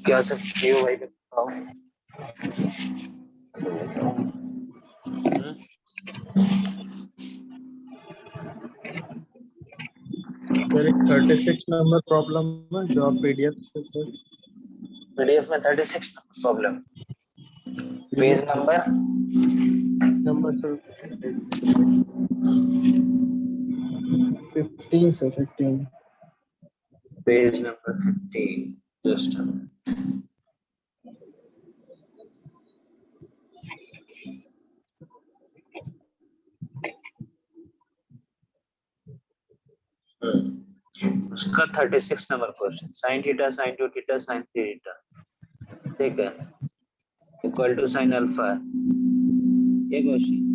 क्या सकती हो भाई बताओ। सर एक 36 नंबर प्रॉब्लम है जो आप पीडीएफ से सर पीडीएफ में 36 problem, page number number sir 15 से 15 पेज नंबर 15 जस्ट उसका 36 number question, sine theta sine two theta sign three theta, ठीक है, इक्वल टू साइन अल्फा, ये क्वेश्चन।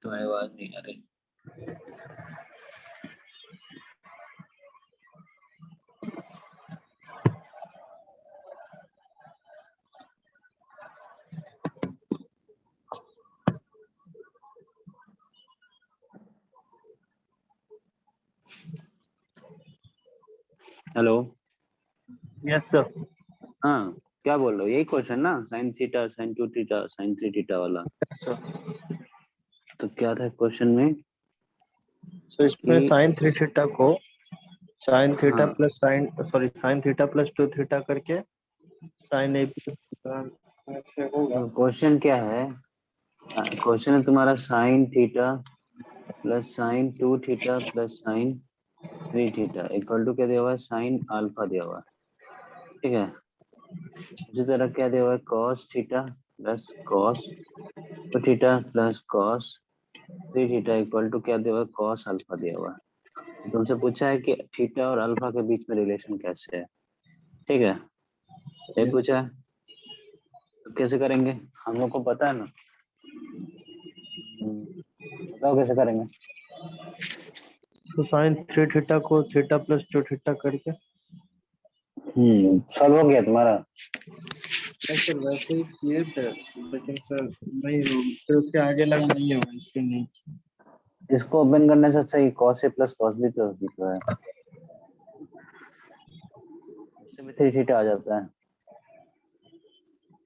तुम्हारी आवाज नहीं आ रही। Hello, yes sir. हाँ क्या बोल रहे हो, यही क्वेश्चन ना, sine theta sine two theta sign three theta वाला। तो क्या था क्वेश्चन में सो इसमें कि साइन थ्री थीटा को साइन थीटा हाँ plus sine sorry sine theta plus 2 theta करके साइन ए प्लस ऐसे होगा। क्वेश्चन क्या है, क्वेश्चन है तुम्हारा sine theta plus sine two theta plus sine three theta equal to क्या दिया हुआ है, साइन अल्फा दिया हुआ है, ठीक है। उसी तरह क्या दिया हुआ है, cos theta plus cos two theta plus cos three theta equal to क्या दिया हुआ है, कॉस अल्फा दिया हुआ है। तुमसे पूछा है कि थीटा और अल्फा के बीच में रिलेशन कैसे है, ठीक है, ये यस पूछा सर। है। तो कैसे करेंगे, हम लोग को पता है ना। बताओ कैसे करेंगे। तो साइन थ्री थीटा को थीटा प्लस 2 थीटा करके सॉल्व हो गया तुम्हारा। सर वैसे ही किए थे लेकिन सर नहीं हो फिर उसके आगे लगा नहीं होगा इसके नहीं। इसको ओपन करने से अच्छा ही cos A plus cos B plus B तो है, इससे भी थ्री थीटा आ जाता है।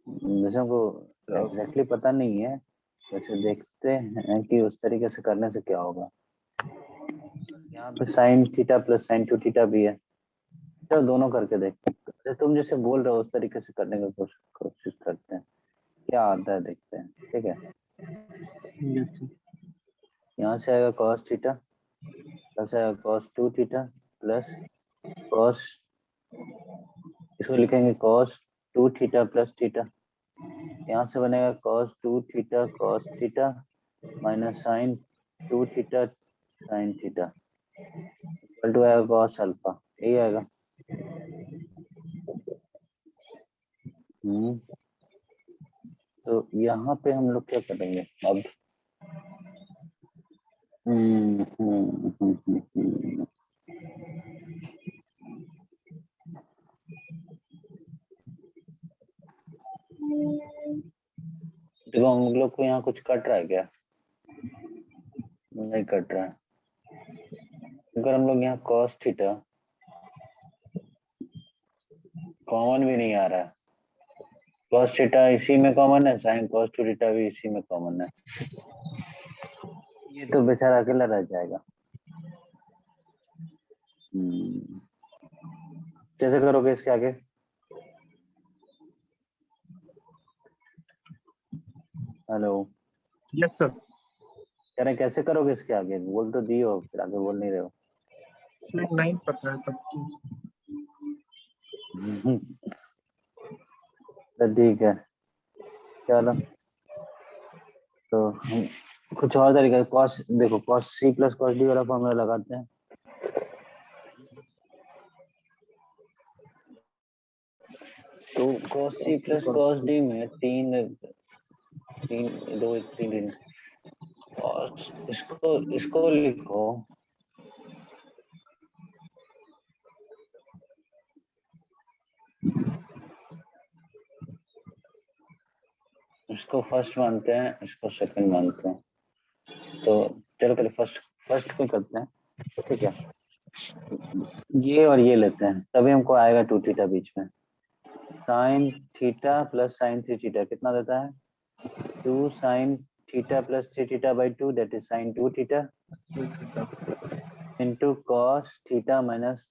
वैसे हमको एग्जैक्टली पता नहीं है, वैसे देखते हैं कि उस तरीके से करने से क्या होगा। यहाँ पे sign theta plus sine two theta भी है, चलो दोनों करके देखते हैं। जैसे तुम जैसे बोल रहे हो उस तरीके से करने की कोशिश करते हैं, क्या आता है देखते हैं, ठीक है। Yes sir. यहाँ से आएगा कॉस थीटा प्लस आएगा cos two theta plus cos, इसको लिखेंगे cos two theta plus theta, यहाँ से बनेगा cos two theta cos theta minus sine two theta sine theta equal to आएगा कॉस अल्फा, यही आएगा। तो यहाँ पे हम लोग क्या करेंगे अब। हम्म, हम्म, हम्म, हम्म, हम्म। देखो हम लोग को यहाँ कुछ कट रहा है क्या, नहीं कट रहा है। अगर हम लोग यहाँ कॉस थीटा कॉमन भी नहीं आ रहा है, कॉस थीटा इसी में कॉमन है, साइन कॉस टू थीटा भी इसी में कॉमन है, ये तो बेचारा अकेला रह जाएगा। कैसे करोगे इसके आगे। Hello, yes sir. कह रहे कैसे करोगे इसके आगे, बोल तो दियो फिर आगे बोल नहीं रहे हो। सर नहीं पता है तब तो। तो ठीक है, चलो तो हम कुछ और तरीका, कॉस देखो cos C plus cos D वाला फॉर्मूला लगाते हैं। तो cos c plus cos d में तीन तीन दो तीन तीन cos इसको लिखो इसको फर्स्ट मानते हैं, इसको सेकंड मानते हैं। तो चलो पहले फर्स्ट को करते हैं, ठीक है। ये और ये लेते हैं, तभी हमको आएगा 2 थीटा बीच में। Sign theta plus sign 3 theta कितना देता है? 2 sign theta plus 3 theta by 2 that is sine 2 theta into cos theta minus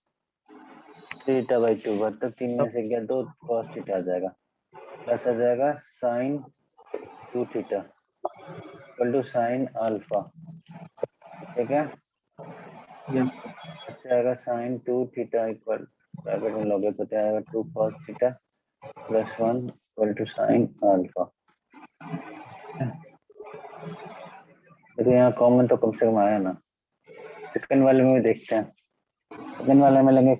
3 theta by 2, मतलब 3 में से गया 2, कॉस थीटा आ जाएगा, प्लस आ जाएगा sine 2 theta equal to sine alpha, ठीक है। यस अच्छा आएगा साइन 2 थीटा इक्वल ब्रैकेट में लगे तो क्या आएगा 2 cos theta plus 1 equal to sine alpha. देखो यहाँ कॉमन तो कम से कम आया ना। सेकंड वाले में भी देखते हैं, सेकंड वाले में लेंगे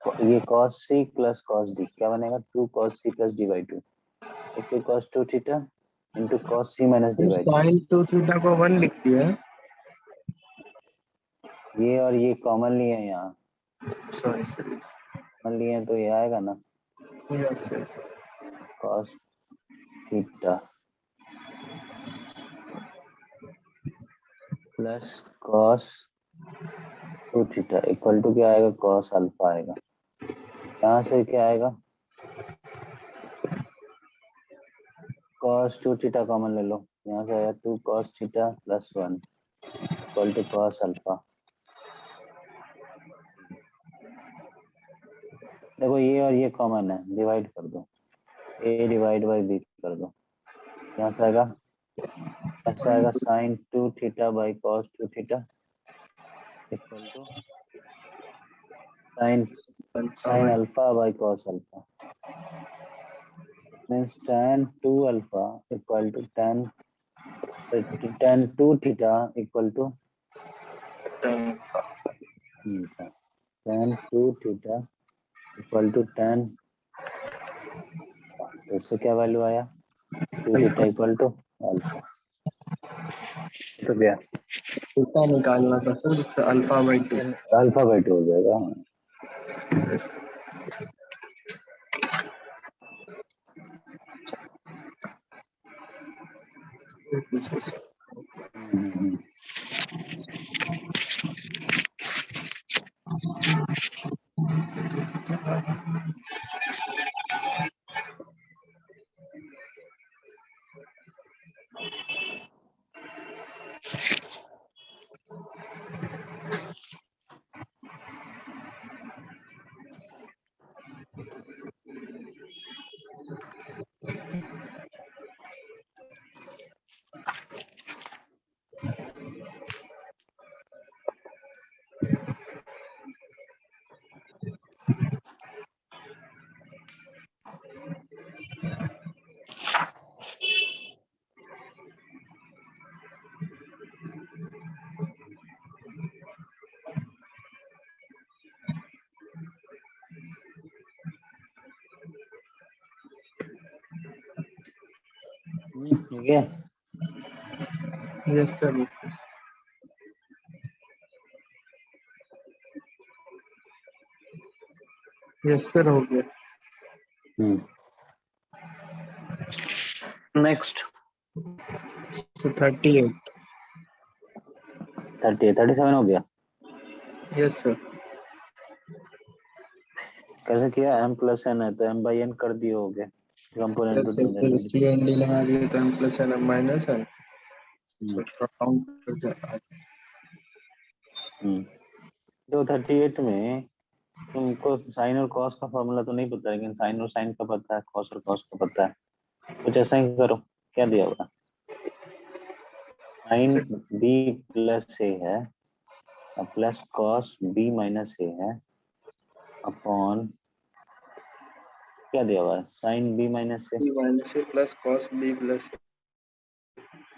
ये cos c plus cos d, क्या बनेगा 2 cos c प्लस d by 2, 2 cos 2 theta into cos c minus d by 2। Sine 2 theta को 1 लिख दिया है। ये और ये कॉमन लिए हैं यहाँ, सॉरी सॉरी कॉमन लिए हैं तो ये आएगा ना yes yes cos theta plus cos 2 theta equal to क्या आएगा cos अल्फा आएगा। यहाँ से क्या आएगा cos 2 थीटा कॉमन ले लो, यहाँ से आएगा 2 cos theta plus 1 equal to cos alpha. देखो ये और ये कॉमन है, डिवाइड कर दो, a डिवाइड बाई b कर दो, यहाँ से आएगा ऐसा आएगा sine 2 theta by cos 2 theta equal to sine sine alpha by cos alpha, means tan 2 alpha equal to tan 2 theta equal to tan 2 theta equal to tan, तो इससे क्या वैल्यू आया 2 थीटा इक्वल टू अल्फा। तो क्या theta निकालना था sir, alpha by 2। Alpha by 2 हो जाएगा। ठीक है, यस सर यस सर हो गया। नेक्स्ट तो 38 37 हो गया। यस सर कैसे किया, m प्लस n है तो m बाई n कर दिए हो गए कंपोनेंट यस सर फिर इसलिए एनडी लगा दिए तो m प्लस एन माइनस है तो थोड़ा काउंट कर जाता है। तो 38 में तुमको साइन और कॉस का फॉर्मूला तो नहीं पता, लेकिन साइन और साइन का पता है, कॉस और कॉस का पता है। कुछ ऐसा ही करो, क्या दिया होगा साइन b प्लस ए है plus cos b minus A है अपॉन क्या दिया हुआ है sine b minus A minus A plus cos B plus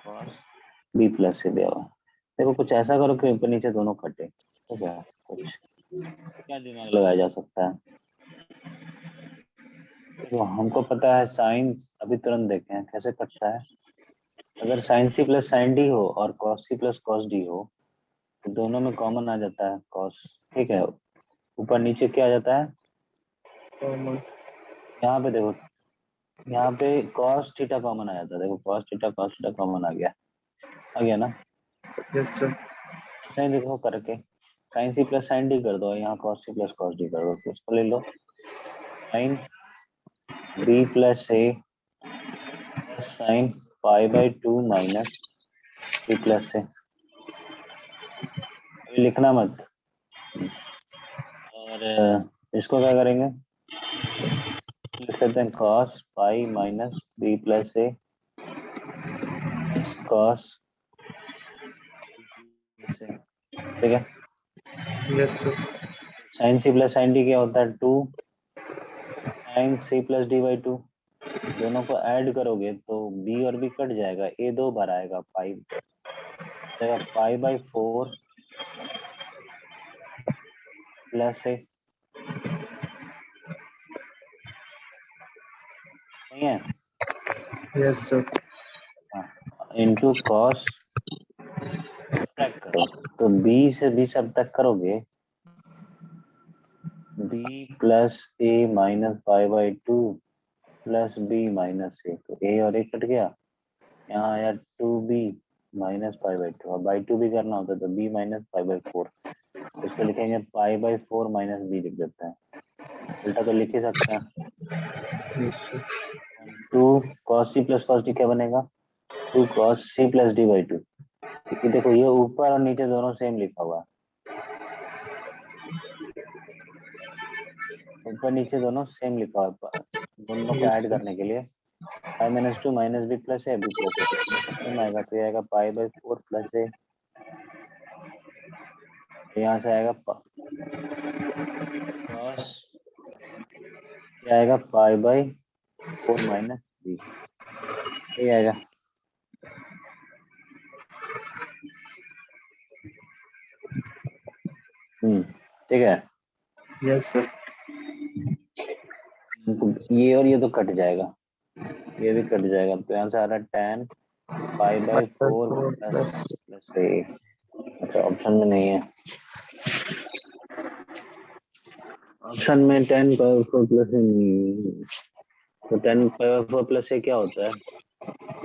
cos b plus A दिया हुआ है। देखो कुछ ऐसा करो कि ऊपर नीचे दोनों कटे, तो क्या कुछ क्या दिमाग लगाया जा सकता है। तो हमको पता है साइन, अभी तुरंत देखे हैं कैसे कटता है। अगर sine C plus sine D हो और cos C plus cos D हो तो दोनों में कॉमन आ जाता है कॉस, ठीक है। ऊपर नीचे क्या आ जाता है, कॉमन। यहाँ पे देखो, यहाँ पे कॉस थीटा कॉमन आ जाता है, देखो कॉस थीटा कॉमन आ गया ना। Yes sir. सही देखो करके sine C plus sine D कर दो, यहाँ cos C plus cos D कर दो, तो उसको ले लो sine B plus A plus sine pi by 2 minus B plus A. अभी लिखना मत। और इसको क्या करेंगे, लिख सकते हैं cos pi minus B plus A cos, ठीक है। Yes sir. Sine C plus sine D क्या होता है, 2 sine C plus D by 2। दोनों को ऐड करोगे तो बी और बी कट जाएगा, ए 2 बार आएगा, पाई बाई 4 प्लस ए, नहीं है, yes sir. Into cos, subtract करो तो बी से बी सब्ट्रैक्ट करोगे, B plus A minus pi by 2 plus B minus A, तो ए और ए कट गया, यहाँ आया 2b माइनस पाई बाई 2। अब बाई 2 भी करना होता है तो b माइनस पाई बाई 4, इसको लिखेंगे पाई बाई 4 माइनस बी लिख देते हैं, उल्टा तो लिख ही सकते हैं। Yes sir. 2 cos c plus cos d क्या बनेगा, 2 cos c प्लस d बाई 2, क्योंकि देखो ये ऊपर और नीचे दोनों सेम लिखा हुआ है, ऊपर नीचे दोनों सेम लिखा हुआ है, दोनों को ऐड करने के लिए pi minus 2 minus B plus A B plus A, तो सेम आएगा, तो ये आएगा पाई बाई 4 प्लस ए, यहाँ से आएगा cos, क्या आएगा पाई बाई 4 माइनस बी, ये आएगा। ठीक है। Yes sir. ये और ये तो कट जाएगा, ये भी कट जाएगा, तो यहाँ से आ रहा है tan pi by 4 plus plus. Plus A. अच्छा ऑप्शन में नहीं है, ऑप्शन में tan pi by 4 plus A नहीं है। तो tan pi by 4 plus A क्या होता है,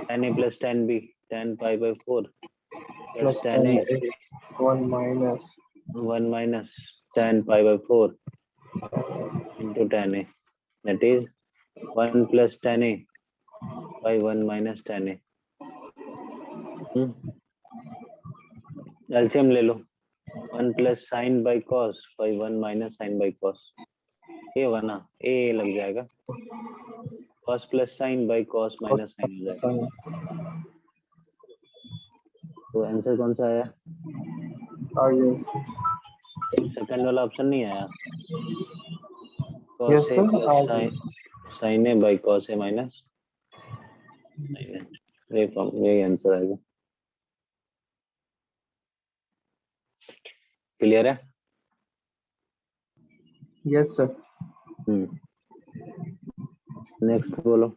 tan A plus tan B, tan pi by 4 plus plus tan 10 A 1 minus 1 minus tan pi by 4 into tan a, that is 1 plus tan a by 1 minus tan a। LCM ले लो, 1 plus sine by cos by 1 minus sine by cos, ये होगा ना, A लग जाएगा, cos plus sine by cos minus sine हो जाएगा। तो आंसर कौन सा आया, यस सेकंड वाला ऑप्शन नहीं आया, yes cos A sir. Plus sine sine A by cos A minus sine A, ये फॉर्म यही आंसर आएगा। क्लियर है। Yes sir. नेक्स्ट बोलो।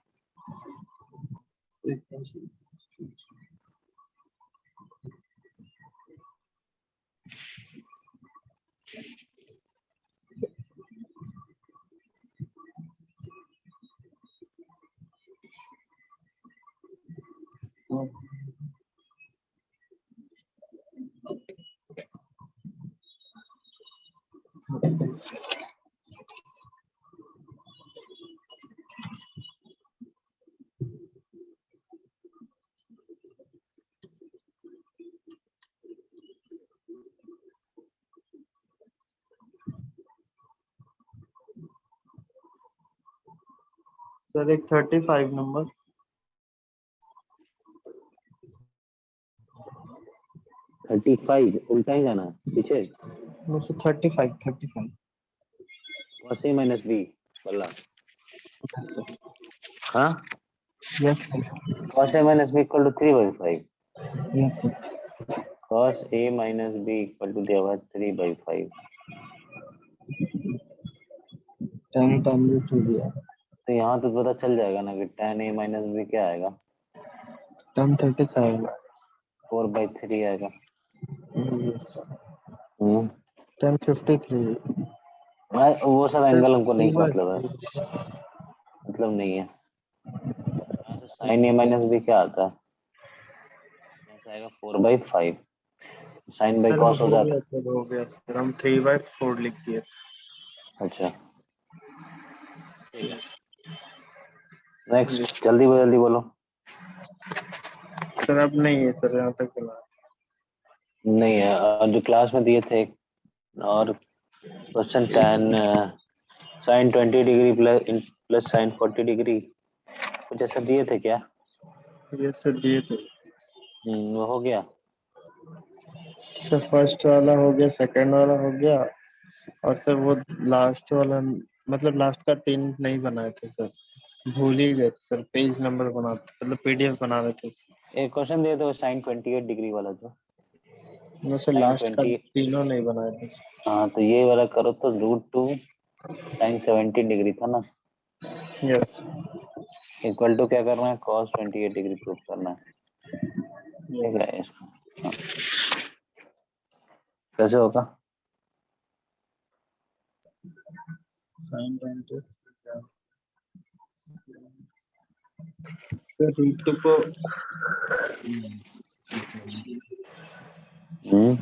सर एक 35 नंबर। 35 उल्टा ही जाना पीछे, मुझे 35 cos a माइनस बी वाला, हाँ yes cos a minus B equal to 3/5, yes sir. cos a minus B equal to दिया हुआ है 3/5। टाइम रूट हो दिया। तो यहाँ तो पता चल जाएगा ना कि tan a माइनस बी क्या आएगा, 1037। 4/3 आएगा। Yes. हम्म 1053। वो सब एंगल हमको नहीं मतलब है, 3/4। मतलब नहीं है। यहाँ से साइन ए माइनस बी क्या आता है, यहाँ से आएगा 4/5, साइन बाई सर कॉस हो जाता हो गया सर, हम 3/4 लिख दिए। है। अच्छा ठीक है, Yes. नेक्स्ट जल्दी बोलो। सर अब नहीं है सर, यहाँ तक बना। नहीं है, जो क्लास में दिए थे और question tan sine 20 degree plus sine 40 degree, कुछ ऐसा दिए थे क्या? ये सर दिए थे वो हो गया। सर, फर्स्ट वाला हो गया, सेकंड वाला हो गया, और सर वो लास्ट वाला, मतलब लास्ट का 3 नहीं बनाए थे सर, भूल ही गए थे सर, पेज नंबर बनाते मतलब पीडीएफ बना रहे थे। एक क्वेश्चन दिए थे साइन 28 डिग्री वाला, जो वो सर साइन लास्ट का 20, तीनों नहीं बनाए थे। हाँ तो ये वाला करो तो √2 साइन 17 डिग्री था ना, यस। इक्वल टू क्या करना है, cos 28 डिग्री प्रूफ करना है। ठीक है इसको, हाँ। कैसे होगा? साइन 20 सर, रूट को हम्म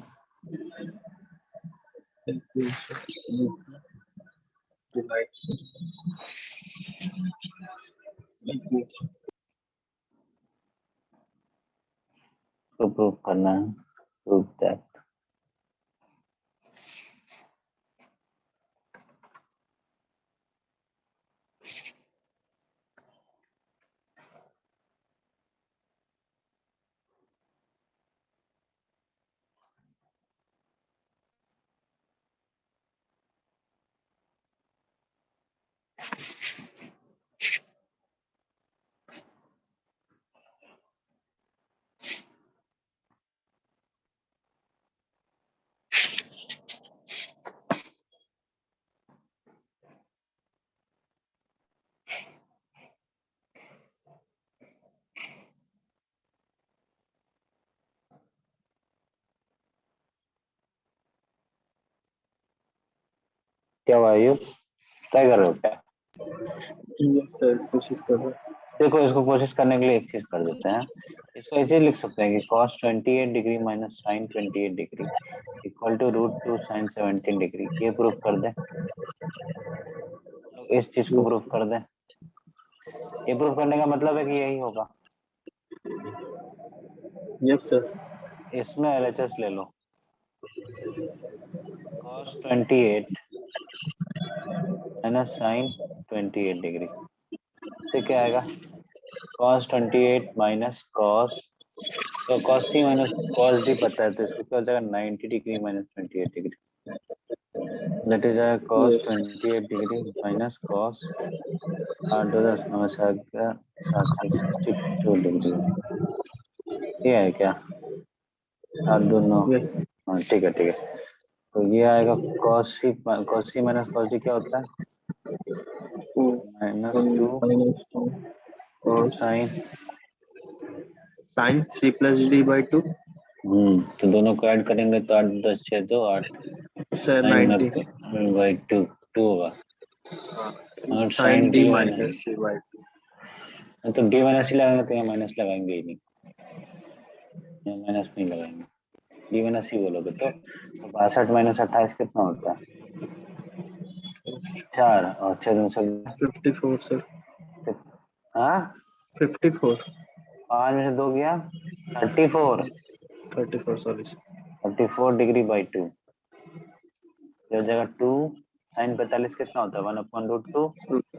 तो प्रूफ करना है, प्रूफ दैट क्या हुआ आयुष, ट्राई कर रहे हो क्या? सर कोशिश कर रहे हैं। देखो इसको कोशिश करने के लिए एक चीज कर देते हैं, इसको ऐसे लिख सकते हैं कि cos 28 degree minus sine 28 degree equal to √2 sine 17 degree, ये प्रूफ कर दें, इस चीज को प्रूफ कर दें। ये प्रूफ करने का मतलब है कि यही होगा। Yes sir. इसमें LHS ले लो, cos 28 माइनस साइन 28 डिग्री, इससे क्या आएगा, cos 28 माइनस cos, तो cos C minus cos D पता है, तो इसको क्या हो जाएगा 90 degree minus 28 degree, that is cos yes 28 degree minus cos 8 2 10 9 7 62 degree, ये है क्या, 7 2 9, यस। हाँ ठीक है, तो ये आएगा cos C minus cos D क्या होता है, -2 -2 और साइन, साइन C+D/2 तो दोनों को ऐड करेंगे तो 8 10 6 2 8 सर साइन 90। 90/2 होगा, और साइन साइन D D माइनस C/2। तो D माइनस ही लगाएंगे, तो यहाँ माइनस लगाएंगे ही नहीं, यहाँ माइनस नहीं लगाएंगे, D माइनस ही बोलोगे तो 62 माइनस 28 कितना होता है, 4 और 6 दूनी से 54 सर। हाँ 54। 5 में से 2 गया 34, 34 सॉरी। 34 डिग्री/2, जो जगह 2 साइन 45 कितना होता है, 1/√2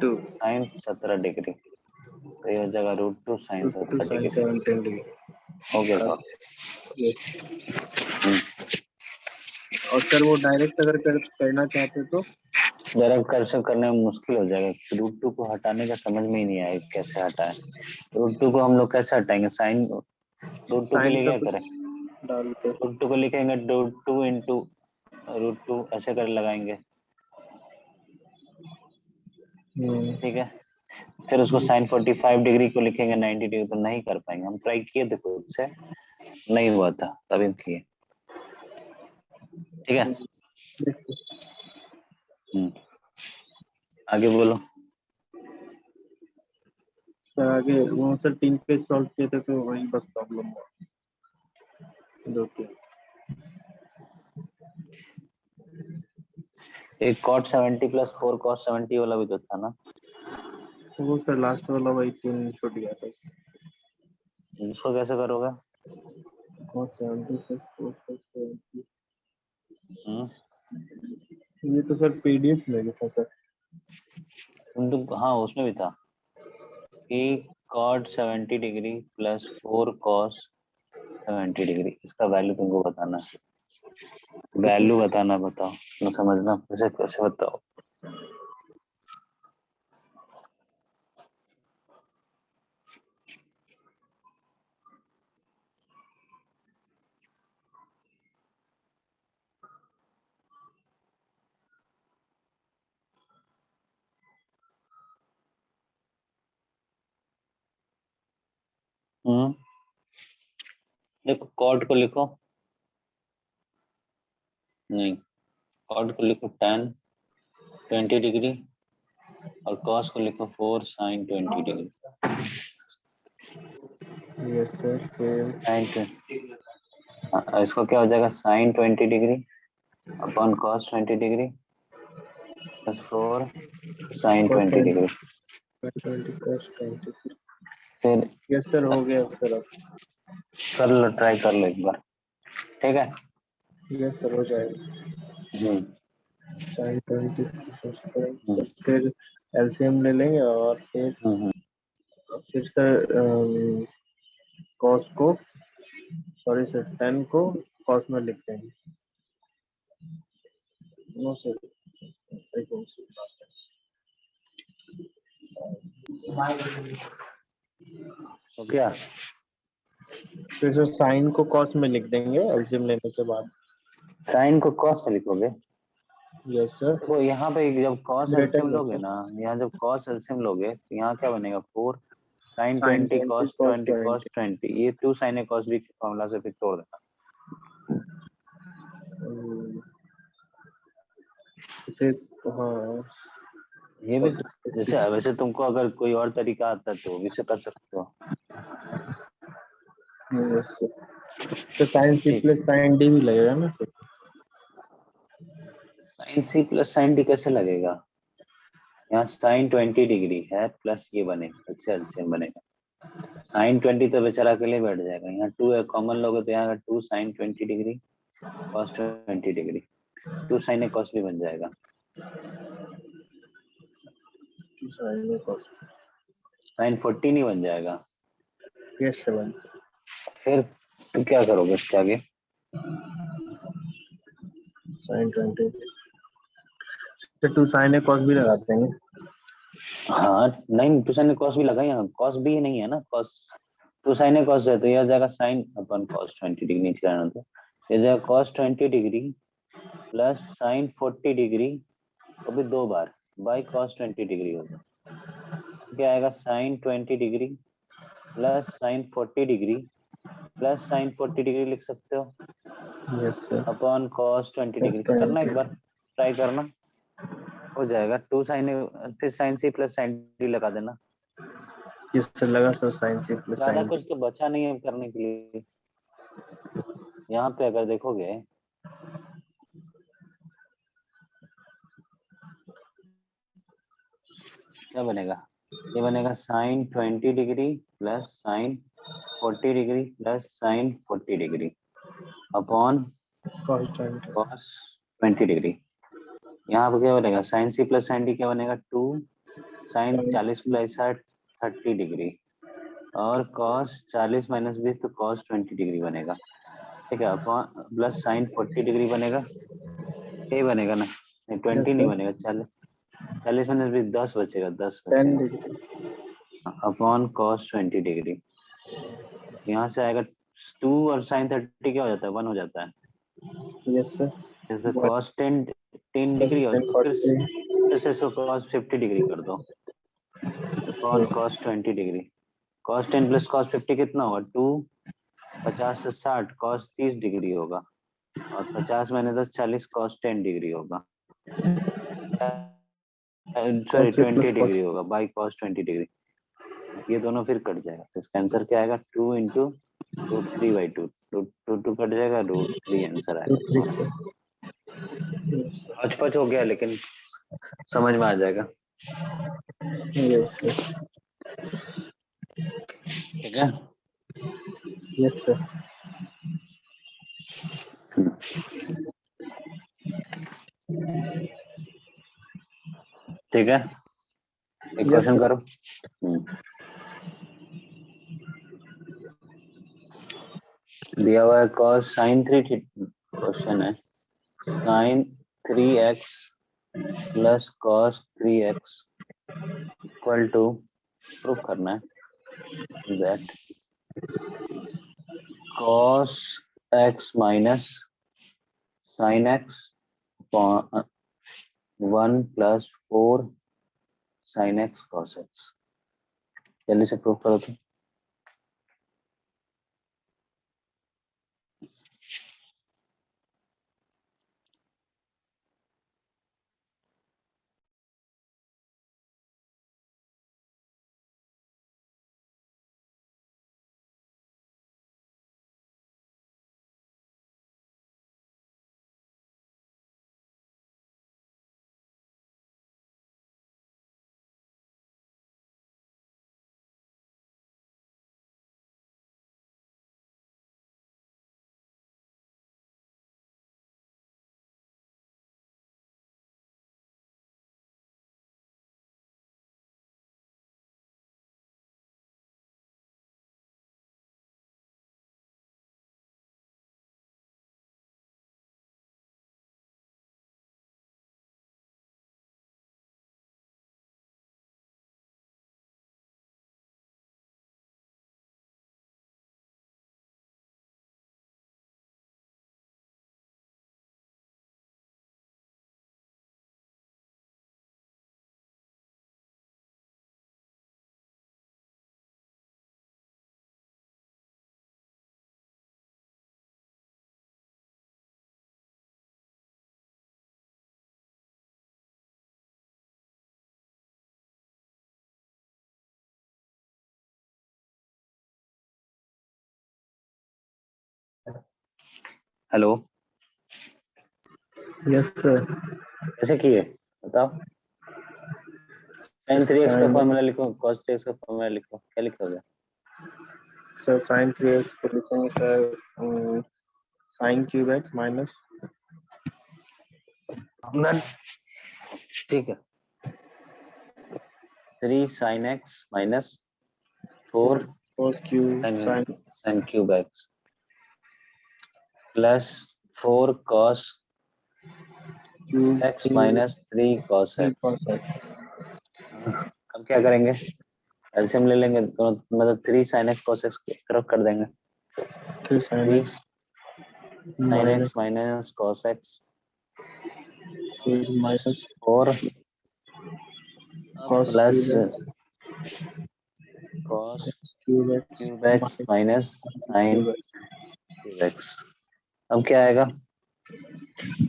2 साइन 17 डिग्री, तो ये हो जाएगा √2 साइन 2 17 साइन डिग्री। 17 डिग्री। हो गया सर। हम्म, और सर वो डायरेक्ट अगर करना चाहते तो डायरेक्ट कर्सर करने में मुश्किल हो जाएगा, √2 को हटाने का समझ में ही नहीं आएगा कैसे हटाएं, √2 को हम लोग कैसे हटाएंगे, साइन √2 के साइन लिए का क्या कुछ करें, डालते। √2 को लिखेंगे √2 इंटू √2 ऐसे कर लगाएंगे, ठीक है, फिर उसको साइन 45 डिग्री को लिखेंगे 90 डिग्री, तो नहीं कर पाएंगे। हम ट्राई किए थे खुद से, नहीं हुआ था, तभी किए। ठीक है। आगे बोलो। सर आगे वो सर 3 पेज सॉल्व किए थे तो वही बस प्रॉब्लम हुआ, 2-3। एक cot 70 प्लस 4 cos 70 वाला भी तो था ना? वो सर लास्ट वाला वही 3 छूट गया था। उसको कैसे करोगे? cos 70 plus 4 cos 70, हम्म, ये तो सर पीडीएफ में भी था सर। तो हाँ उसमें भी था कि cot 70 degree plus 4 cos 70 degree, इसका वैल्यू तुमको बताना है। वैल्यू बताना, बताओ ना, समझना कैसे कैसे बताओ। हम्म, देखो cot को लिखो, नहीं cot को लिखो tan 20 डिग्री और cos को लिखो 4 sin 20 डिग्री। यस सर फिर sin 20, इसको क्या हो जाएगा sin 20 degree upon cos 20 degree plus 4 sin cos 20 20 degree. cos 20। फिर यस सर हो गया सर अब। कर लो, ट्राई कर लो एक बार, ठीक है। यस सर हो जाएगा। हम्म, sin 20 हम्म, फिर एलसीएम ले लेंगे और हम्म, फिर सर cos को, सॉरी सर tan को cos में लिख देंगे। नो सर, एक और सर बात तो क्या फिर सर sin को cos में लिख देंगे एलसीएम लेने के बाद। साइन को cos में लिखोगे? Yes sir. देखो यहाँ पे जब cos ग्रेटर एलसीएम में लोगे सर ना, यहाँ जब cos एलसीएम लोगे तो यहाँ क्या बनेगा 4 sin sin 20 20 cos cos 20 cos 20। 20, ये 2 sin a cos b formula से फिर तोड़ देना। फिर हाँ ये भी जैसे वैसे तुमको अगर कोई और तरीका आता है तो भी से कर सकते हो। Yes sir. sin c ठीक, प्लस sin d भी लगेगा ना sir? sin c plus sin d कैसे लगेगा? यहाँ sin 20 डिग्री है प्लस ये बनेगा, इससे एलसीएम बनेगा। sin 20 तो बेचारा अकेले बैठ जाएगा, यहाँ 2 है कॉमन लोगे तो यहाँ 2 sin 20 degree cos 20 degree, 2 sin a cos भी बन जाएगा। sin में cos। sin 40 नहीं बन जाएगा? Yes sir. फिर तो क्या करोगे इसके आगे? sin 20 फिर 2 sin a cos भी लगा देंगे। हाँ नहीं, 2 sin a cos भी लगा, यहाँ cos भी नहीं है ना, cos 2 sin a cos है तो यह जाएगा sin अपन cos 20 डिग्री, नीचे आना तो यह जाएगा cos 20 degree plus sin 40 degree, वो भी 2 बार बाई cos 20 डिग्री होगा, क्या आएगा sin 20 degree plus sin 40 degree plus sin 40 degree लिख सकते हो yes sir. Upon cos 20 degree. करना एक बार, ट्राई करना, हो जाएगा 2 sin a, फिर sin c plus sin d लगा देना। यस सर लगा सर sin c प्लस ज्यादा sin कुछ d। तो बचा नहीं है करने के लिए। यहाँ पे अगर देखोगे क्या बनेगा, ये बनेगा sin 20 degree plus sin 40 degree plus sin 40 degree upon cos 20 cos 20 degree. यहाँ पे क्या बनेगा sin c plus sin d क्या बनेगा 2 sin sin 40 c plus 30 degree और cos 40 माइनस 20 तो cos 20 डिग्री बनेगा, ठीक है, अपॉन प्लस sin 40 डिग्री बनेगा, ये बनेगा ना, नहीं 20 यस नहीं सर बनेगा, 40 माइनस 20 10 बचेगा, 10 10 बचेगा डिग्री। Upon cos 20 degree. यहाँ से आएगा 2 और sin 30 क्या हो जाता है 1 हो जाता है, यस सर जैसे cos 10 प्लस डिग्री हो 10 तो फिर 40 से इसको cos 50 डिग्री कर दो, upon cos 20 degree. cos 10 plus cos 50 कितना होगा? 2, 50 से 60 cos 30 डिग्री होगा, और 50 मैंने 10 40 cos 10 डिग्री होगा, sorry cos 20 plus cos degree होगा बाई cos 20 डिग्री। ये दोनों फिर कट जाएगा, तो इसका आंसर क्या आएगा? 2 into root 3 by 2, two two cut जाएगा, रूट 3 आंसर आएगा 3 इसका। से। हचपच हो गया लेकिन समझ में आ जाएगा। Yes sir. ठीक है। Yes sir. ठीक है, एक Yes क्वेश्चन sir. करो। दिया हुआ है cos sin 3 क्वेश्चन है sin 3x plus cos 3x equal to, proof करना है that cos x minus sin x 1 plus 4 sin x cos x। जल्दी से प्रूफ करो तो। Hello, Yes sir. कैसे किए बताओ। sin 3x का Sin फॉर्मूला लिखो, cos 3x का फॉर्मूला लिखो, क्या लिखोगे? sir sin 3x को लिखेंगे sir sin cube x minus ठीक है, 3 sin x minus 4 cos cube sin sin cube x plus 4 cos cube x minus 3 cos 3 x। cos x हम क्या करेंगे? एलसीएम ले लेंगे दोनों, मतलब 3 sin x cos x की तरफ कर देंगे। 3 sin 3 x sin minus x minus cos x और फिर plus minus 4 cos plus cube x cos cube x cube x minus sin cube x cube x। अब क्या आएगा?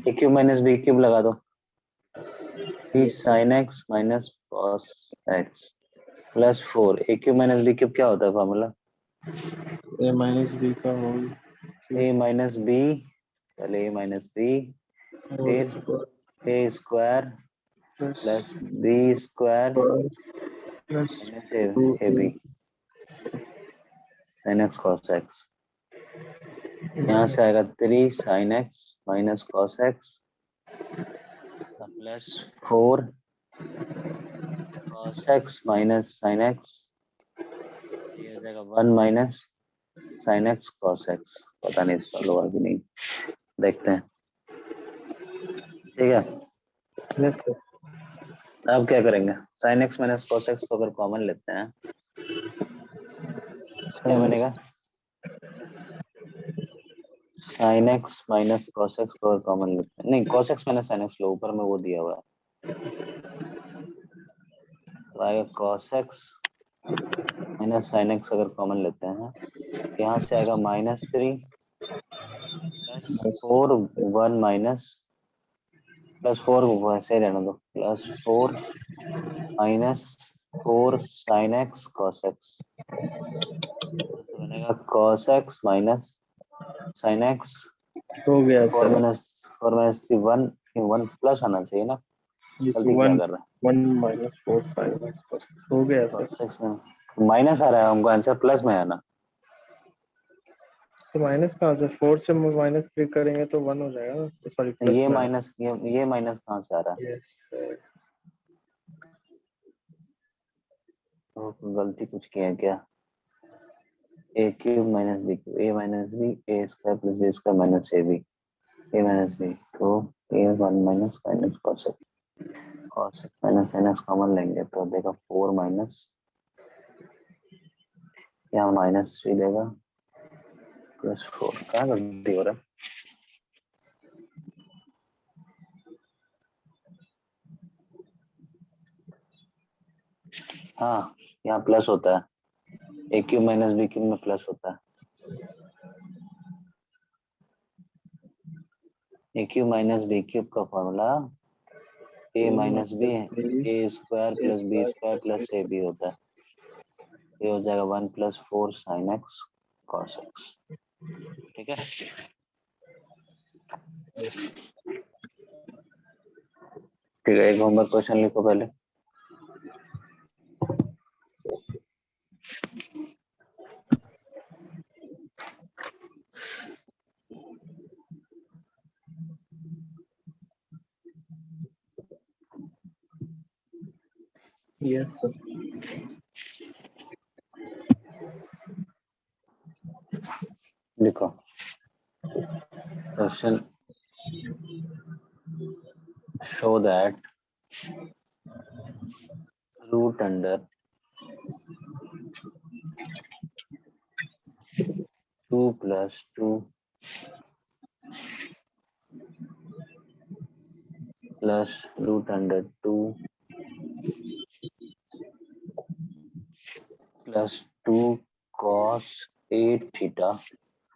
ए क्यूब माइनस बी क्यूब लगा दो, 3 yes sir sin x minus cos x plus 4। ए cube minus B cube क्या होता है formula? a minus b का whole ए minus B, पहले ए माइनस बी, होल फिर square A square plus plus B square plus minus A 2a B sin x cos x। यहाँ से minus आएगा 3 sin x minus cos x plus 4 cos x minus sin x, ये हो जाएगा 1 minus sin x cos x। पता नहीं solve होगा कि नहीं, देखते हैं। ठीक है, yes sir अब क्या करेंगे? sin x minus cos x को अगर कॉमन लेते हैं क्या sin बनेगा? sin x minus cos x को अगर कॉमन लेते हैं, नहीं cos x minus sin x लो, ऊपर में वो दिया हुआ है। तो आएगा cos x minus sine x अगर कॉमन लेते हैं, यहाँ से आएगा -3 प्लस 4 1 माइनस प्लस 4 वैसे रहने दो, +4 -4 साइन एक्स cos x बनेगा cos x minus sine x हो गया 4 सर। माइनस 3 1 प्लस आना चाहिए ना, इस गलती क्या कर रहा 1 -4 sin x cos x हो गया है? सर। cos x में माइनस आ रहा है, हमको आंसर प्लस में आना। तो माइनस कहाँ से, 4 से -3 करेंगे तो 1 हो जाएगा ना, सॉरी प्लस ये में आएगा। माइनस ये माइनस कहाँ से आ रहा है? Yes sir. तो गलती कुछ किया क्या? A cube minus B cube, A minus B A square plus B square minus A B, A minus B, तो A 1 minus minus cos x minus sin x common लेंगे तो देगा 4 माइनस, यहाँ -3 देगा +4। क्या गलती हो रहा है? हाँ, यहाँ प्लस होता है, A cube minus B cube में प्लस होता है। A cube minus B cube का formula A minus B A square plus B square plus A B होता है। ये हो जाएगा 1 + 4 sin x cos x। ठीक है, ठीक है। एक होमवर्क क्वेश्चन लिखो पहले। Yes sir. लिखो question, show that root under 2 + 2 plus root under 2 plus 2 cos 8 theta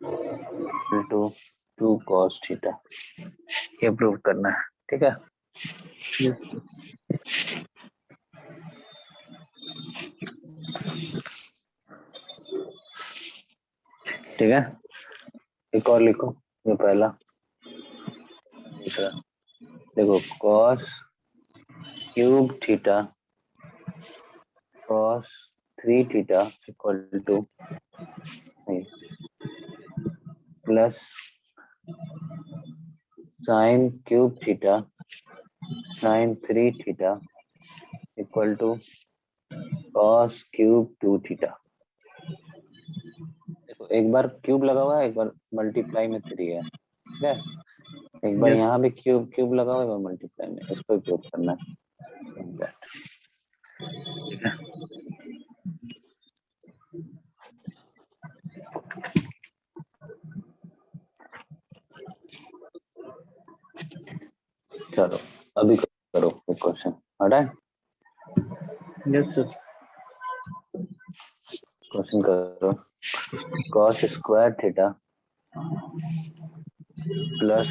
equal to 2 cos theta, ये प्रूव करना है। ठीक है, यस सर। ठीक है। एक और लिखो, ये पहला। दूसरा देखो, cos cube theta cos 3 theta equal to plus sine cube theta sine 3 theta equal to cos cube 2 theta. देखो, एक बार क्यूब लगा हुआ है, एक बार मल्टीप्लाई में 3 है। ठीक है, एक बार यस यहाँ भी क्यूब क्यूब लगा हुआ है, एक बार मल्टीप्लाई में, इसको प्रूव करना है। ठीक है, चलो अभी करो एक क्वेश्चन। हटा, यस सर। क्वेश्चन करो। cos square theta plus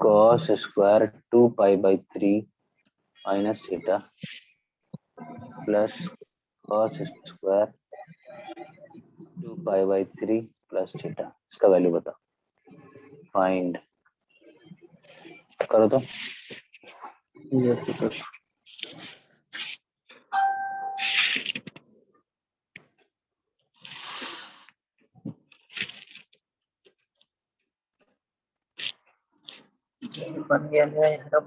cos square 2π/3 minus theta plus cos square 2π/3 plus theta, इसका वैल्यू बताओ, फाइंड करो तो। Yes sir. बन गया मेरा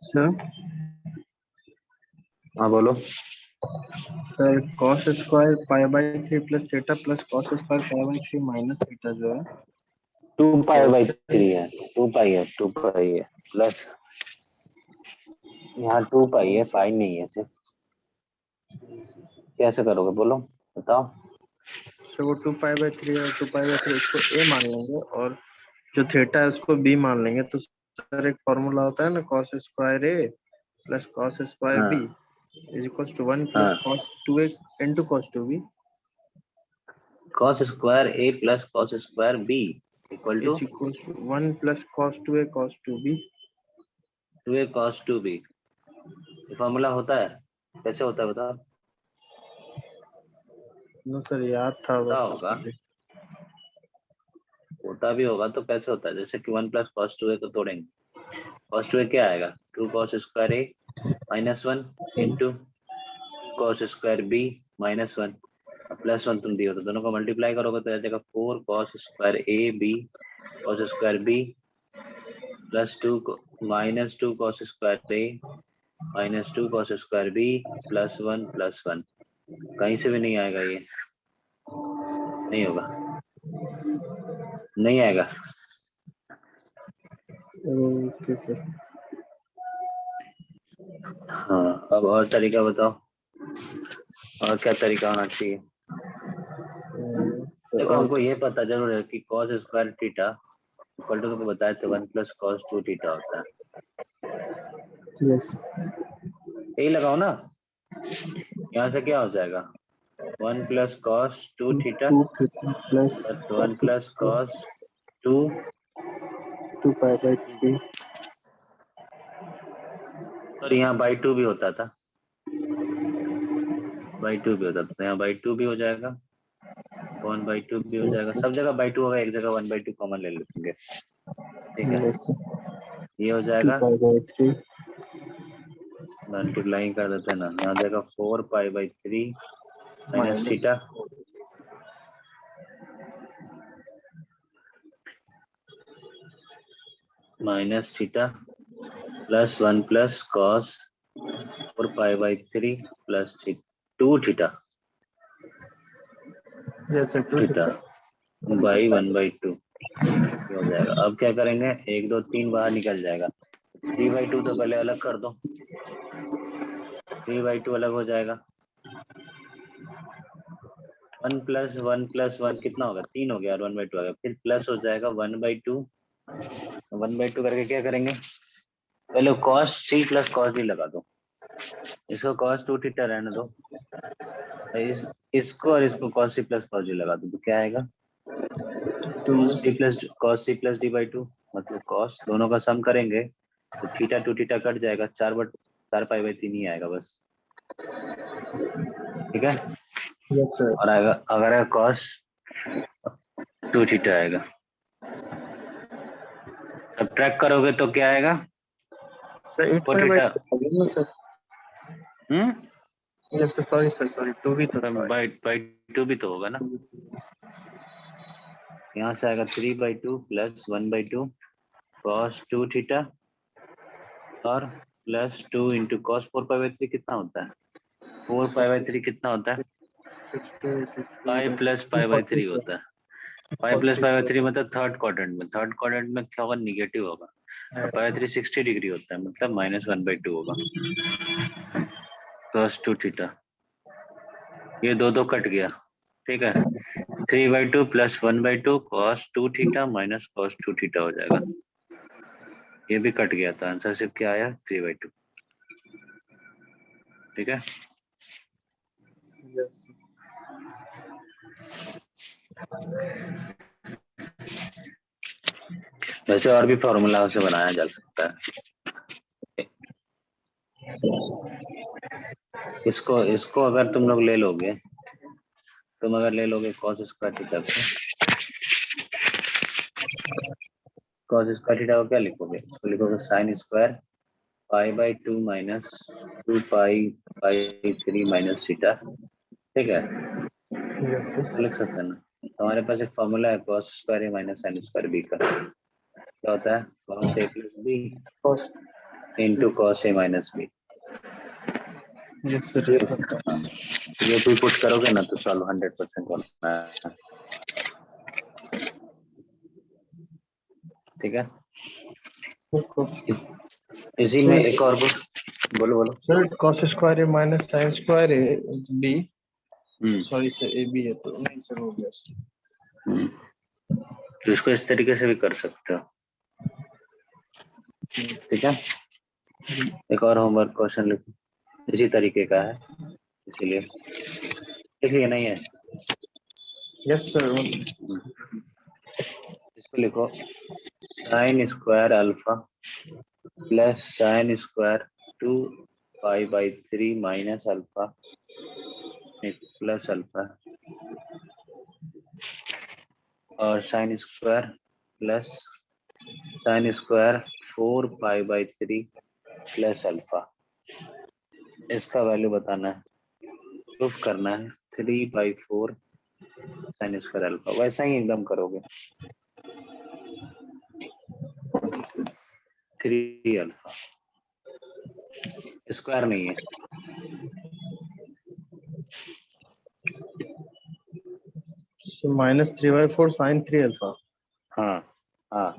सर हाँ बोलो। Sir cos square pi by 3 plus theta plus cos square pi by 3 minus theta जो है 2 पाई/3 है, 2 पाई है, 2 पाई है प्लस यहाँ 2 पाई है, पाई नहीं है सिर्फ। कैसे करोगे बोलो, बताओ। सर वो 2 पाई बाई 3 है, 2 पाई बाई 3 इसको a मान लेंगे और जो थीटा है उसको b मान लेंगे। तो सर एक फॉर्मूला होता है ना, cos square a plus cos square b हाँ इज इक्वल टू 1 प्लस हाँ, cos 2a into cos 2b cos square A plus cos square B equal to is equal to 1 plus cos 2a cos 2b। 2a cos 2b। Formula होता है, कैसे होता है बताओ। No sir याद था होता बस होगा, इसलिए। होता भी होगा तो कैसे होता है, जैसे कि 1 प्लस cos 2a को तोड़ेंगे। cos 2a क्या आएगा, 2 cos स्क्वायर ए -1 इंटू cos स्क्वायर बी -1 +1 तुम दिए हो तो दोनों को मल्टीप्लाई करोगे तो आ जाएगा 4 cos square A B cos square बी +2 -2 cos square A -2 cos square B +1 कहीं से भी नहीं आएगा ये, नहीं होगा, नहीं आएगा। Okay sir. हाँ अब और तरीका बताओ, और क्या तरीका होना चाहिए। देखो और हमको ये पता जरूर है कि cos square theta equal to तुमको बताया था 1 + cos 2 थीटा होता है, यस यही लगाओ ना। यहाँ से क्या हो जाएगा 1 + cos 2 theta 2 theta plus plus 1 cos + square cos 2 2 pi by 3 और यहाँ बाई 2 भी होता था, बाई 2 भी होता था, तो यहाँ बाई 2 भी हो जाएगा, 1/2 भी हो जाएगा, सब जगह बाई 2 होगा, एक जगह 1/2 कॉमन ले लेंगे। ठीक है, यस ये हो 2 जाएगा, पाई बाई 3 मल्टीप्लाई कर देते हैं ना, यहाँ जाएगा 4 पाई/3 minus minus theta plus 1 + cos 4 पाई/3 plus 2 theta yes 2 theta theta by 1/2 हो जाएगा। अब क्या करेंगे, 1 2 3 बाहर निकल जाएगा, 3/2 तो पहले अलग कर दो, 3/2 अलग हो जाएगा, 1 + 1 + 1 कितना होगा, 3 हो गया और 1/2 आ गया, फिर प्लस हो जाएगा 1/2, 1/2 करके क्या करेंगे, पहले cos 3 + cos d लगा दो, इसको cos 2 थीटा रहने दो, इसको और इसको cos c + cos d लगा दो, तो क्या आएगा 2 cos c + d/2, मतलब cos दोनों का सम करेंगे तो थीटा 2 थीटा कट जाएगा, 4 पाई/3 ही आएगा बस। ठीक है, यस सर और आएगा अगर cos 2 थीटा आएगा, सब्ट्रैक्ट करोगे तो क्या आएगा sir 8 4 theta, pi by sir yes sir sorry sir sorry 2 भी तो था बाई 2 भी तो होगा ना, यहाँ से आएगा 3/2 + 1/2 cos 2 थीटा और +2 इंटू cos 4 पाई/3 कितना होता है, 4 पाई/3 कितना होता है, 60 पाई प्लस 60 पाई/3 240 होता है। पाई प्लस 40 पाई/3 मतलब थर्ड क्वाड्रेंट में, थर्ड क्वाड्रेंट में क्या होगा, निगेटिव होगा, और पाई/3 60 डिग्री होता है, मतलब -1/2 होगा cos 2 थीटा। ये दो दो कट गया, ठीक है, 3/2 + 1/2 cos 2 theta minus cos 2 theta हो जाएगा, ये भी कट गया था, आंसर सिर्फ क्या आया 3/2। ठीक है, यस वैसे और भी फॉर्मूला से बनाया जा सकता है, इसको इसको अगर तुम लोग ले लोगे, तुम अगर ले लोगे cos स्क्वायर थीटा को, cos स्क्वायर थीटा को क्या लिखोगे, इसको लिखोगे sin स्क्वायर पाई/2 माइनस 2 पाई/3 माइनस थीटा। ठीक है, यस तो लिख सकते हैं ना, हमारे पास एक फॉर्मूला है cos square A minus sin square B का, क्या होता है cos a + b first into cos A minus B. Yes sir. हाँ, ये भी पुट करोगे ना तो सॉल्व 100% होना है। ठीक है, इसी में एक और बोलो बोलो। Sir cos square A minus sine square A B, hmm sorry sir A B है तो नहीं सर हो गया सर। हम्म, तो इसको इस तरीके से भी कर सकते हो। ठीक है, एक और होमवर्क क्वेश्चन लिखो, इसी तरीके का है, इसीलिए लिख लिया नहीं है। Yes sir. इसको लिखो, sine square alpha plus sine square 2 पाई/3 माइनस अल्फा प्लस अल्फा और sine square plus sine square 4 पाई/3 प्लस अल्फा। इसका वैल्यू बताना है, प्रूफ करना है। 3/4 साइन स्क्वायर अल्फा, वैसा ही एकदम करोगे। 3 अल्फा, स्क्वायर नहीं है। -3/4 साइन 3 अल्फा। हाँ हाँ,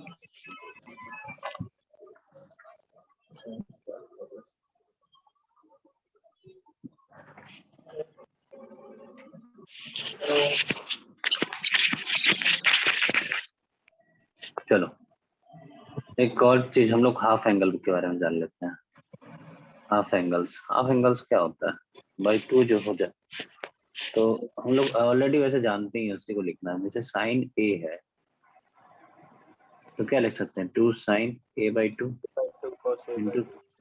चलो एक और चीज हम लोग हाफ एंगल के बारे में जान लेते हैं। हाफ एंगल्स, हाफ एंगल्स क्या होता है भाई? 2 जो हो जाए तो हम लोग ऑलरेडी वैसे जानते ही हैं, उसी को लिखना है। जैसे साइन ए है तो क्या लिख सकते हैं? 2 sign a/2 into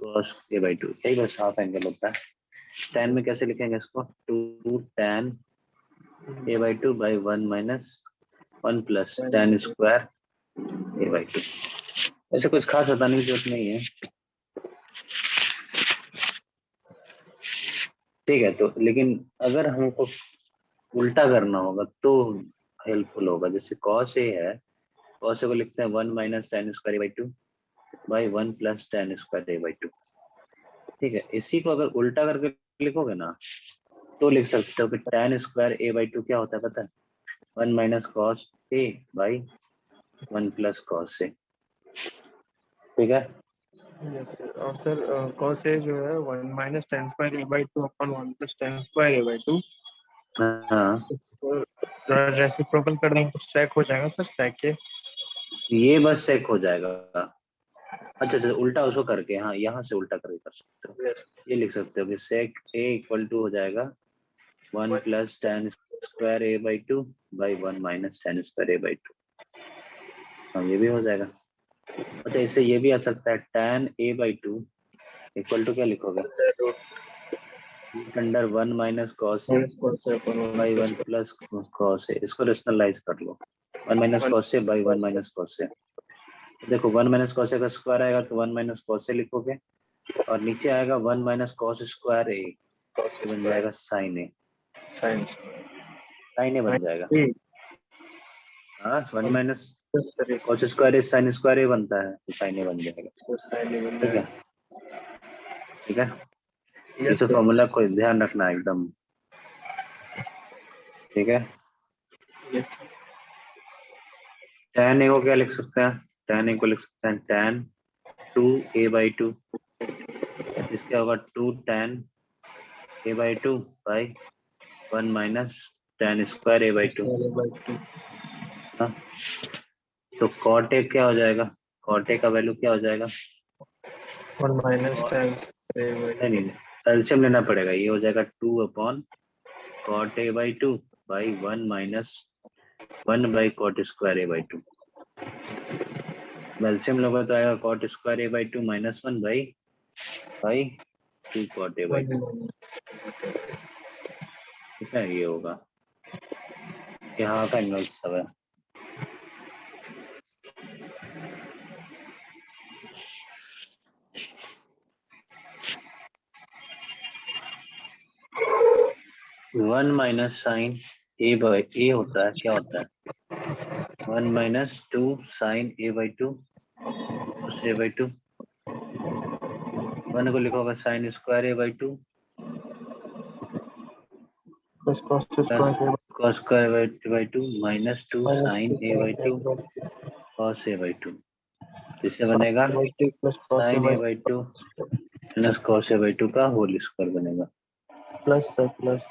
cos a/2, यही बस हाफ एंगल होता है। tan में कैसे लिखेंगे इसको? 2 tan a/2 by 1 minus 1 plus tan square a/2। ऐसे कुछ खास बताने की जरूरत नहीं है। ठीक है, तो लेकिन अगर हमको उल्टा करना होगा तो हेल्पफुल होगा। जैसे cos a है, cos a को लिखते हैं 1 minus tan square a/2 by 1 plus tan square a/2। ठीक है, इसी को अगर उल्टा करके लिखोगे ना तो लिख सकते हो कि tan स्क्वायर a/2 क्या होता है पता है? 1 minus cos a by 1 plus cos a। ठीक है, यस सर। और सर cos a जो है 1 माइनस tan स्क्वायर a/2 अपन 1 प्लस tan स्क्वायर a/2, हाँ रेसिप्रोकल कर देंगे तो sec हो जाएगा सर, sec a। ये बस सेक हो जाएगा। अच्छा अच्छा, उल्टा उसको करके, हाँ यहाँ से उल्टा करके कर सकते हो। यस। ये लिख सकते हो कि सेक a इक्वल टू हो जाएगा 1 plus tan square a/2 by 1 minus tan square a/2। हाँ ये भी हो जाएगा। अच्छा, इससे ये भी आ सकता है tan a/2 इक्वल टू क्या लिखोगे? Root under 1 minus cos a by 1 plus cos a। इसको रेशनलाइज कर लो, 1 minus cos a by 1 minus cos a। देखो 1 माइनस कॉस a का स्क्वायर आएगा तो 1 माइनस कॉस a लिखोगे और नीचे आएगा 1 माइनस कॉस स्क्वायर a, ये बन जाएगा sine a। Sine sine a बन जाएगा। हाँ, 1 minus sir cos square a sine square a बनता है तो साइन a बन जाएगा। साइन बन ठीक है, जाएगा। ठीक है, यस इसे सर। फॉर्मूला को ध्यान रखना एकदम। ठीक है, यस सर। tan a को क्या लिख सकते हैं? tan a को लिख सकते हैं tan 2a/2, इसके होगा 2 tan a/2 by 1 minus tan square a/2। हाँ, तो cot a क्या हो जाएगा? cot a का वैल्यू क्या हो जाएगा? 1 माइनस और tan नहीं नहीं, एलसीएम लेना पड़ेगा। ये हो जाएगा 2 upon cot a/2 by 1 minus 1 by cot square a/2। LCM लोगे तो आएगा cot square a/2 minus 1 by 2 cot a/2। ठीक है, ये होगा, यहाँ का एंगल सब है। One minus sine A by A होता है, क्या होता है? 1 minus 2 sign a/2 cos a/2 one को लिखा होगा sine square A by two plus cos plus square cos square by two minus two sine A by two cos A by two. इससे बनेगा plus cos sine A by two minus cos A by two का whole square बनेगा। Plus sir plus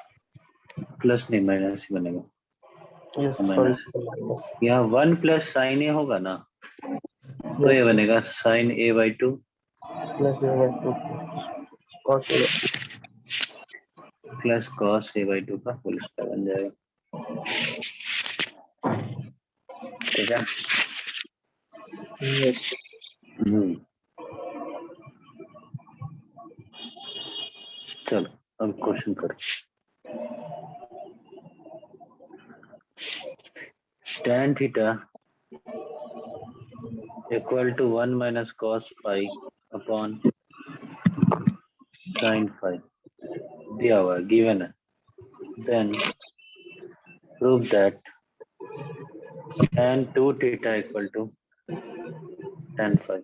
plus नहीं minus ही बनेगा। Yes minus sorry यहाँ one plus sine A होगा ना तो ये बनेगा sine A by two plus A by two cos A plus cos A by two का होल स्क्वायर बन जाएगा। ठीक है। चलो अब क्वेश्चन करो। tan theta equal to 1 minus cos five upon sine five दिया हुआ है, गिवन है। Then prove that tan 2 theta equal to tan five.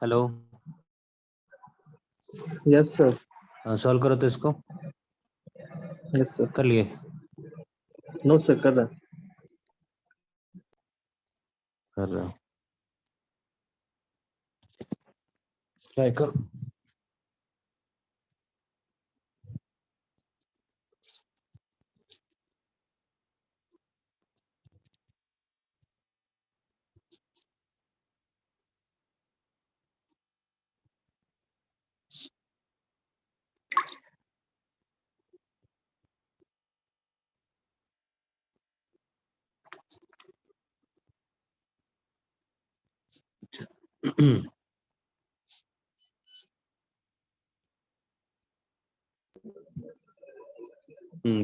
Hello yes sir solve करो तो इसको यस सर कर लिए। नो सर कर रहा कर रहे हो ट्राई करो।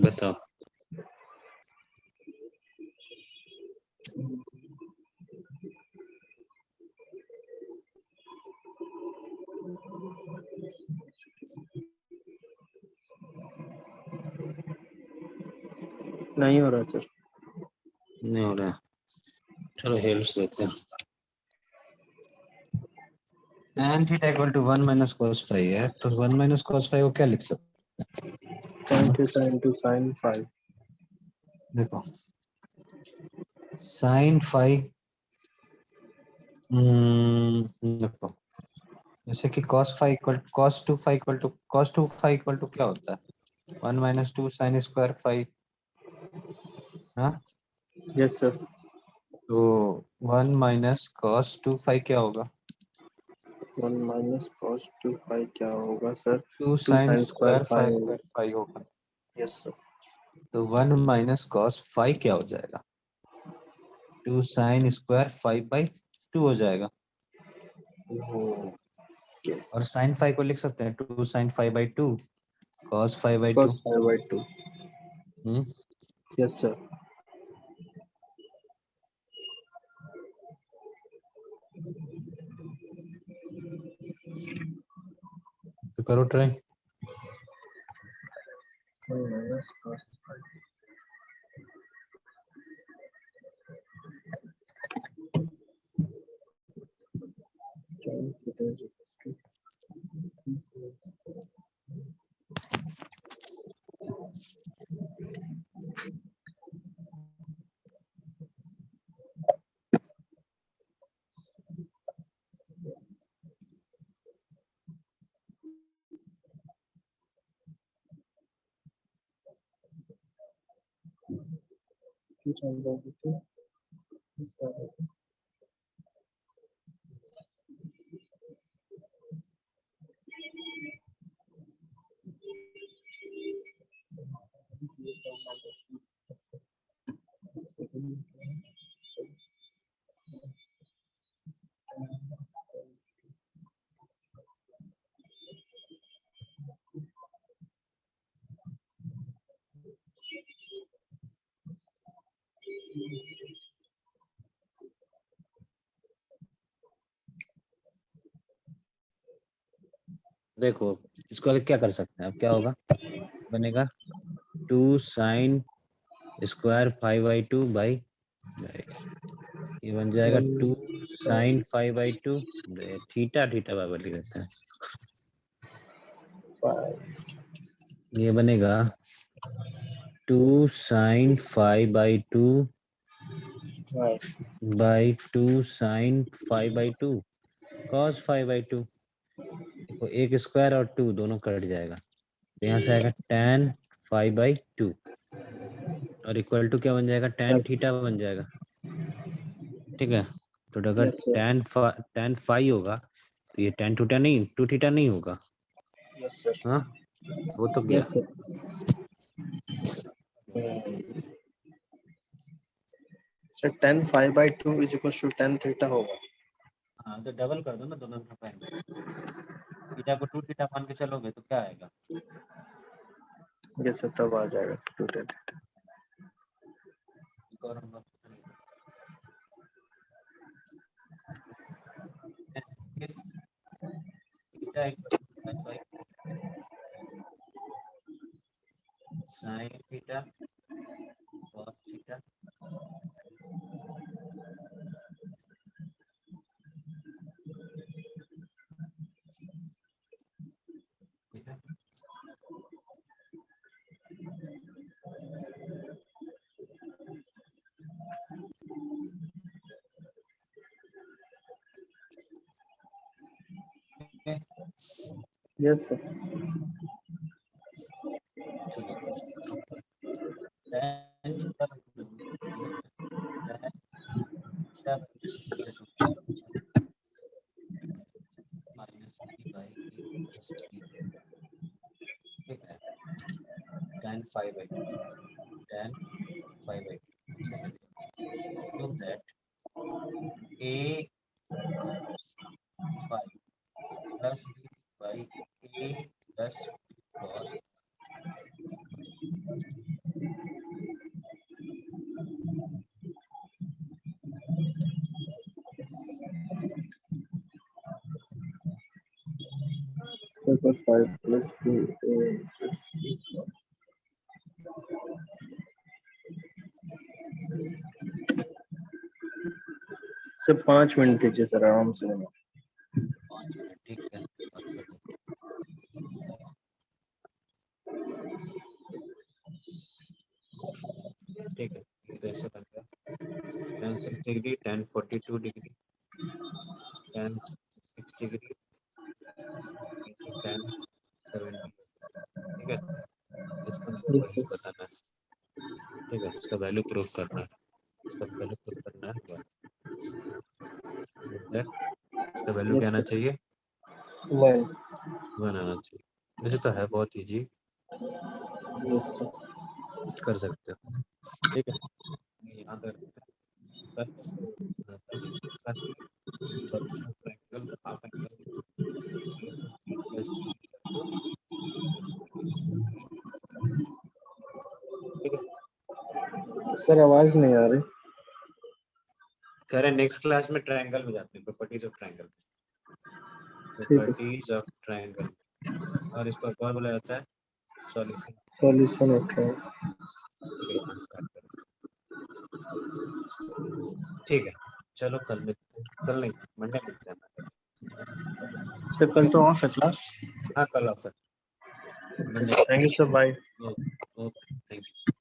बताओ। नहीं हो रहा सर नहीं हो रहा है, चलो हेल्प्स देते हैं। tan theta equal to 1 minus cos five है, तो 1 माइनस cos फाइव को क्या लिख सकते tan theta into sin five हैं? देखो sin फाइव देखो जैसे कि cos five equal cos two five equal to cos two five equal to क्या होता है 1 minus two sine square five. हाँ यस सर तो 1 माइनस cos टू फाइव क्या होगा 1 माइनस cos 2 फाइव क्या होगा sir 2 2 sine sin square five five होगा फाइव होगा। यस सर तो 1 माइनस cos फाइव क्या हो जाएगा 2 sine square five by two हो जाएगा। और साइन फाइव को लिख सकते हैं 2 sine five by two cos five by two. cos 5/2 yes sir तो करो ट्राई। 1 माइनस देखो इसको अलग क्या कर सकते हैं, अब क्या होगा, बनेगा 2 साइन स्क्वायर 5/2 बाई, ये बन जाएगा 2 साइन 5/2 थीटा, थीटा बराबर लिख देते हैं, ये बनेगा 2 साइन 5/2 बाई 2 साइन 5/2 cos 5/2। देखो एक स्क्वायर और 2 दोनों कट जाएगा, तो यहाँ से आएगा tan 5/2 और इक्वल टू क्या बन जाएगा, tan थीटा बन जाएगा। ठीक है, तो अगर tan 5 होगा तो ये tan थीटा नहीं, 2 थीटा नहीं होगा। हाँ वो तो गया। Sir tan 5/2 is equal to tan theta होगा। हाँ तो डबल कर दो ना दोनों का पहले, थीटा को 2 थीटा मान के चलोगे तो क्या आएगा, ये सब तब आ जाएगा 2 tan। और हम लोग if theta equal to pi by sin theta cos theta, ठीक है, यस सर। चलिए tan theta tan theta minus b by a plus b, ठीक है, tan 5/2 tan 5/2, चलिए so that a cos 5 plus b by a plus b cos Super 5 plus 2 sir 5 minute दीजिए sir, आराम से। 5 minute, ठीक है, बात कर लो। ठीक है, इधर से बन गया tan 6 degree, tan 42 degree, tan 6 degree into tan 70, ठीक है, इसका मुझे वैल्यू बताना है। ठीक है, इसका वैल्यू प्रूफ करना है, इसका वैल्यू प्रूफ करना है, इसका वैल्यू क्या आना चाहिए, 1 आना चाहिए। वैसे तो है बहुत इजी, कर सकते हो। ठीक है, यहाँ पर ट्रायंगल हाफ एंगल ठीक है, सर आवाज नहीं आ रही। कह रहे नेक्स्ट क्लास में ट्रायंगल में जाते हैं, प्रॉपर्टीज ऑफ ट्रायंगल, ठीक है प्रॉपर्टीज ऑफ ट्रायंगल, और इसको और बोला जाता है सॉल्यूशन। Solution okay. ठीक है, चलो कल मिलते हैं, कल नहीं मंडे मिलते हैं। सर कल तो ऑफ है क्लास। हाँ कल ऑफ है। Thank you sir, bye. Okay thank you.